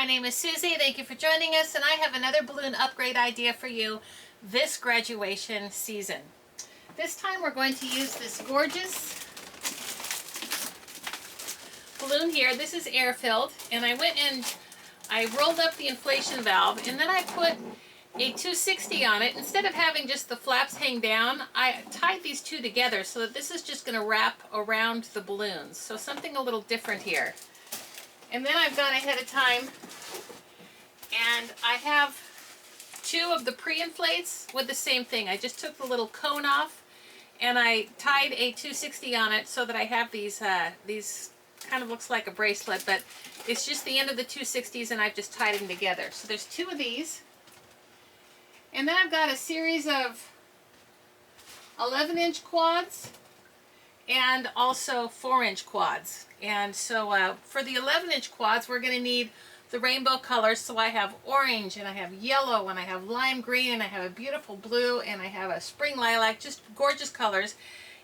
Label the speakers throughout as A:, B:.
A: name is Susie. Thank you for joining us, and I have another balloon upgrade idea for you this graduation season. This time we're going to use this gorgeous balloon here. This is air filled, and I went and I rolled up the inflation valve, and then I put a 260 on it. Instead of having just the flaps hang down, I tied these two together so that this is just going to wrap around the balloons. So something a little different here. And then I've gone ahead of time and I have two of the pre-inflates with the same thing. I just took the little cone off and I tied a 260 on it so that I have these kind of looks like a bracelet, but it's just the end of the 260s and I've just tied them together. So there's two of these. And then I've got a series of 11-inch quads and also 4-inch quads. And so for the 11-inch quads, we're going to need the rainbow colors. So I have orange, and I have yellow, and I have lime green, and I have a beautiful blue, and I have a spring lilac, just gorgeous colors.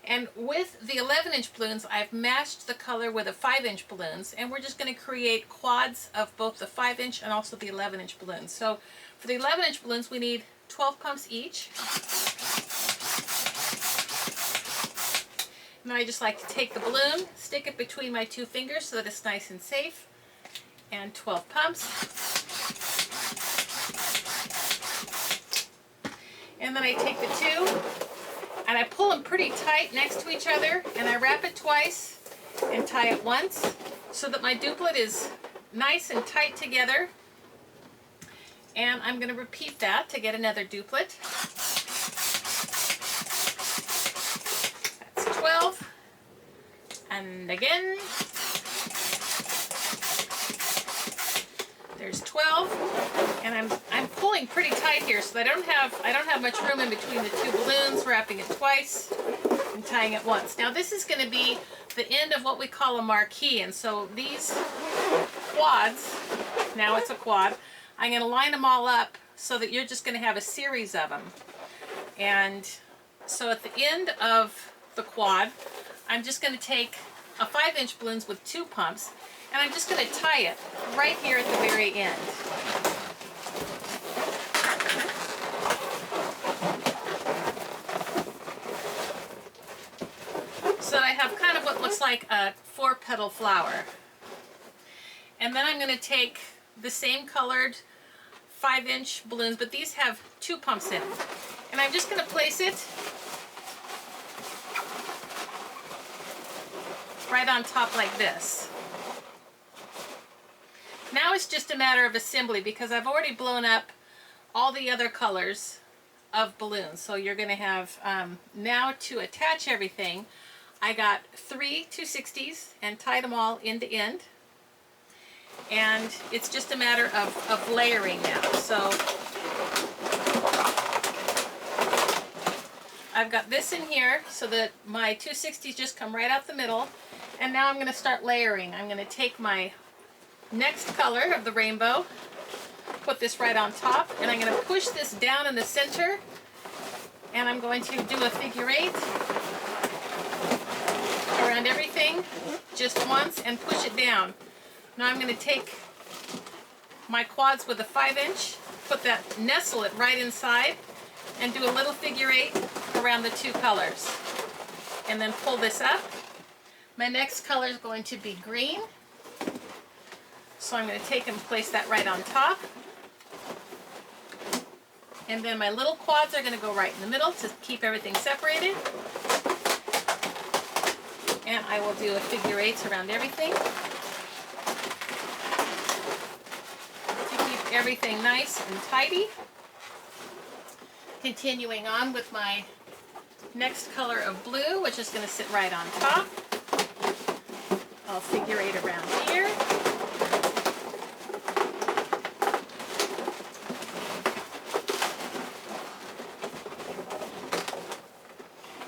A: And with the 11-inch balloons, I've matched the color with the 5-inch balloons, and we're just going to create quads of both the 5-inch and also the 11-inch balloons. So for the 11-inch balloons, we need 12 pumps each. And I just like to take the balloon, stick it between my two fingers so that it's nice and safe, and 12 pumps. And then I take the two and I pull them pretty tight next to each other, and I wrap it twice and tie it once so that my duplet is nice and tight together. And I'm going to repeat that to get another duplet. That's 12. And again. There's 12. And I'm pulling pretty tight here so I don't have much room in between the two balloons, wrapping it twice and tying it once. Now this is going to be the end of what we call a marquee, and so these quads, now it's a quad, I'm going to line them all up so that you're just going to have a series of them. And so at the end of the quad, I'm just going to take a 5-inch balloons with 2 pumps, and I'm just going to tie it right here at the very end. So that I have kind of what looks like a 4-petal flower. And then I'm going to take the same colored 5-inch balloons, but these have 2 pumps in. And I'm just going to place it right on top like this. Now it's just a matter of assembly because I've already blown up all the other colors of balloons. So you're going to have, now to attach everything, I got 3 260s and tied them all end to end. And it's just a matter of layering now. So I've got this in here so that my 260s just come right out the middle. And now I'm going to start layering. I'm going to take my next color of the rainbow, put this right on top, and I'm going to push this down in the center, and I'm going to do a figure 8 around everything just once and push it down. Now I'm going to take my quads with a 5-inch, nestle it right inside, and do a little figure 8 around the 2 colors. And then pull this up. My next color is going to be green. So I'm going to take and place that right on top. And then my little quads are going to go right in the middle to keep everything separated. And I will do a figure 8 around everything, everything nice and tidy. Continuing on with my next color of blue, which is going to sit right on top. I'll figure 8 around here.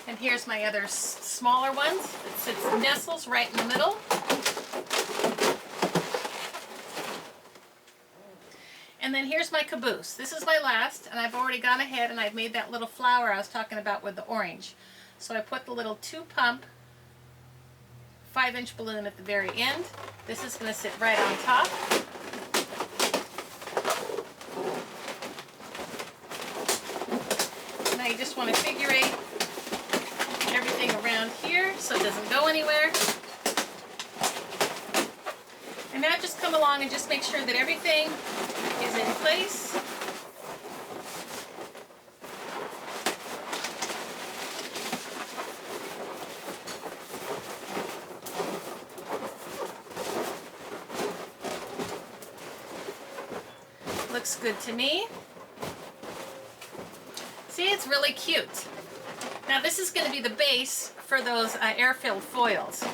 A: And here's my other smaller ones. It sits, nestles right in the middle. And then here's my caboose. This is my last, and I've already gone ahead and I've made that little flower I was talking about with the orange. So I put the little 2-pump 5-inch balloon at the very end. This is going to sit right on top. just want to figure eight everything around here so it doesn't go anywhere. And now just come along and just make sure that everything is in place. Looks good to me. See, it's really cute. Now this is going to be the base for those air-filled foils.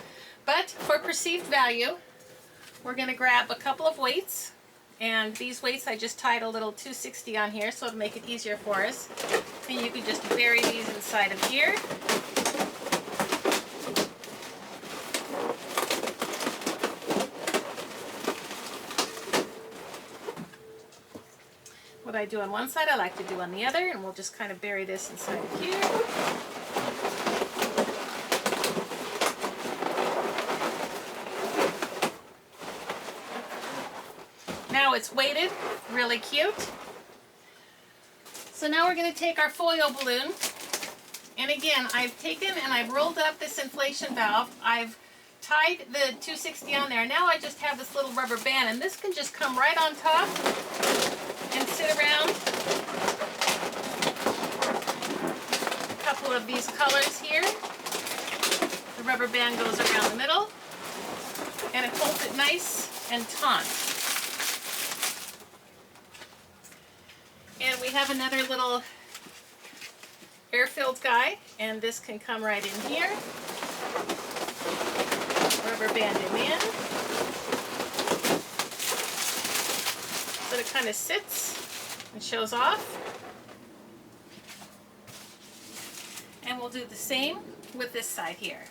A: But for perceived value, we're going to grab a couple of weights. And these weights I just tied a little 260 on here so it'll make it easier for us. And you can just bury these inside of here. What I do on one side, I like to do on the other, and we'll just kind of bury this inside of here. Now it's weighted, really cute. So now we're going to take our foil balloon, and again, I've taken and I've rolled up this inflation valve. I've tied the 260 on there. Now I just have this little rubber band, and this can just come right on top and sit around. A couple of these colors here. The rubber band goes around the middle, and it holds it nice and taut. And we have another little air-filled guy, and this can come right in here. Rubber band him in. So it kind of sits and shows off. And we'll do the same with this side here.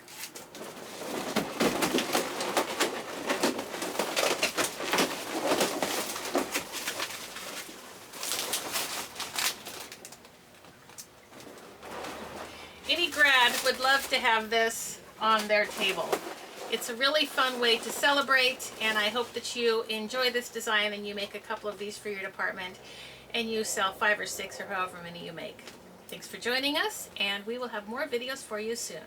A: Any grad would love to have this on their table. It's a really fun way to celebrate, and I hope that you enjoy this design and you make a couple of these for your department and you sell 5 or 6 or however many you make. Thanks for joining us, and we will have more videos for you soon.